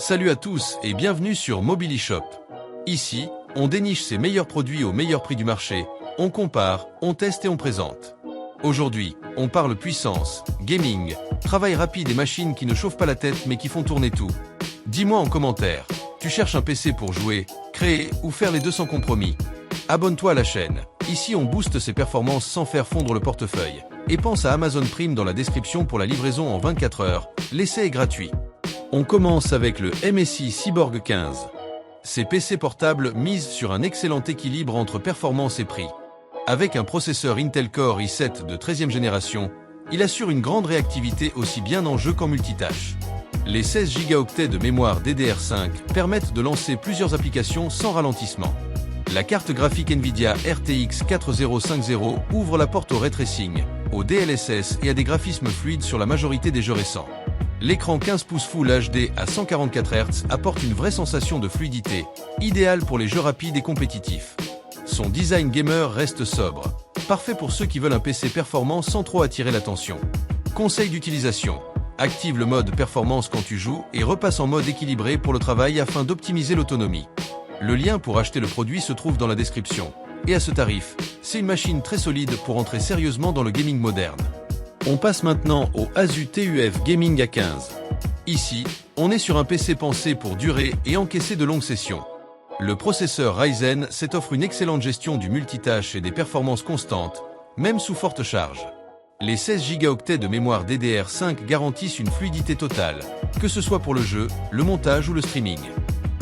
Salut à tous et bienvenue sur MobiliShop. Ici, on déniche ses meilleurs produits au meilleur prix du marché, on compare, on teste et on présente. Aujourd'hui, on parle puissance, gaming, travail rapide et machines qui ne chauffent pas la tête mais qui font tourner tout. Dis-moi en commentaire, tu cherches un PC pour jouer, créer ou faire les deux sans compromis? Abonne-toi à la chaîne, ici on booste ses performances sans faire fondre le portefeuille. Et pense à Amazon Prime dans la description pour la livraison en 24 heures, l'essai est gratuit. On commence avec le MSI Cyborg 15. Ces PC portables misent sur un excellent équilibre entre performance et prix. Avec un processeur Intel Core i7 de 13e génération, il assure une grande réactivité aussi bien en jeu qu'en multitâche. Les 16 Go de mémoire DDR5 permettent de lancer plusieurs applications sans ralentissement. La carte graphique Nvidia RTX 4050 ouvre la porte au ray tracing, au DLSS et à des graphismes fluides sur la majorité des jeux récents. L'écran 15 pouces Full HD à 144 Hz apporte une vraie sensation de fluidité, idéal pour les jeux rapides et compétitifs. Son design gamer reste sobre, parfait pour ceux qui veulent un PC performant sans trop attirer l'attention. Conseil d'utilisation: active le mode performance quand tu joues et repasse en mode équilibré pour le travail afin d'optimiser l'autonomie. Le lien pour acheter le produit se trouve dans la description. Et à ce tarif, c'est une machine très solide pour entrer sérieusement dans le gaming moderne. On passe maintenant au Asus TUF Gaming A15. Ici, on est sur un PC pensé pour durer et encaisser de longues sessions. Le processeur Ryzen 7 offre une excellente gestion du multitâche et des performances constantes, même sous forte charge. Les 16 Go de mémoire DDR5 garantissent une fluidité totale, que ce soit pour le jeu, le montage ou le streaming.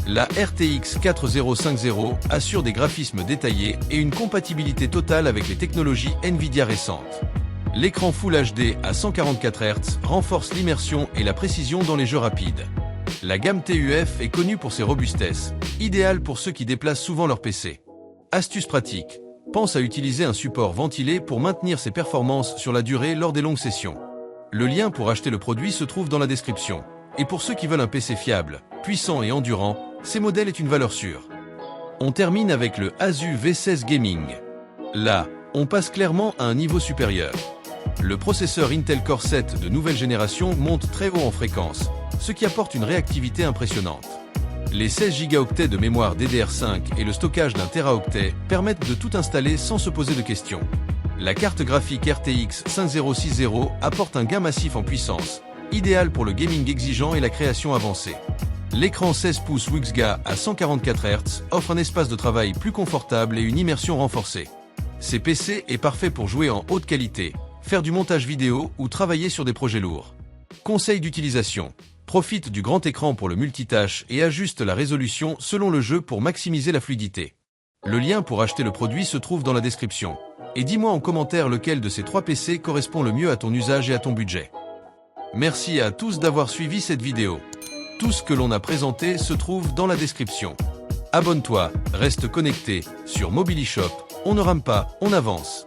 La RTX 4050 assure des graphismes détaillés et une compatibilité totale avec les technologies Nvidia récentes. L'écran Full HD à 144 Hz renforce l'immersion et la précision dans les jeux rapides. La gamme TUF est connue pour ses robustesses, idéale pour ceux qui déplacent souvent leur PC. Astuce pratique: pense à utiliser un support ventilé pour maintenir ses performances sur la durée lors des longues sessions. Le lien pour acheter le produit se trouve dans la description. Et pour ceux qui veulent un PC fiable, puissant et endurant, ces modèles est une valeur sûre. On termine avec le Asus V16 Gaming. Là, on passe clairement à un niveau supérieur. Le processeur Intel Core 7 de nouvelle génération monte très haut en fréquence, ce qui apporte une réactivité impressionnante. Les 16 Go de mémoire DDR5 et le stockage d'1 Teraoctet permettent de tout installer sans se poser de questions. La carte graphique RTX 5060 apporte un gain massif en puissance, idéal pour le gaming exigeant et la création avancée. L'écran 16 pouces WXGA à 144 Hz offre un espace de travail plus confortable et une immersion renforcée. Ces PC est parfait pour jouer en haute qualité, faire du montage vidéo ou travailler sur des projets lourds. Conseil d'utilisation: profite du grand écran pour le multitâche et ajuste la résolution selon le jeu pour maximiser la fluidité. Le lien pour acheter le produit se trouve dans la description. Et dis-moi en commentaire lequel de ces 3 PC correspond le mieux à ton usage et à ton budget. Merci à tous d'avoir suivi cette vidéo. Tout ce que l'on a présenté se trouve dans la description. Abonne-toi, reste connecté, sur MobiliShop, on ne rame pas, on avance.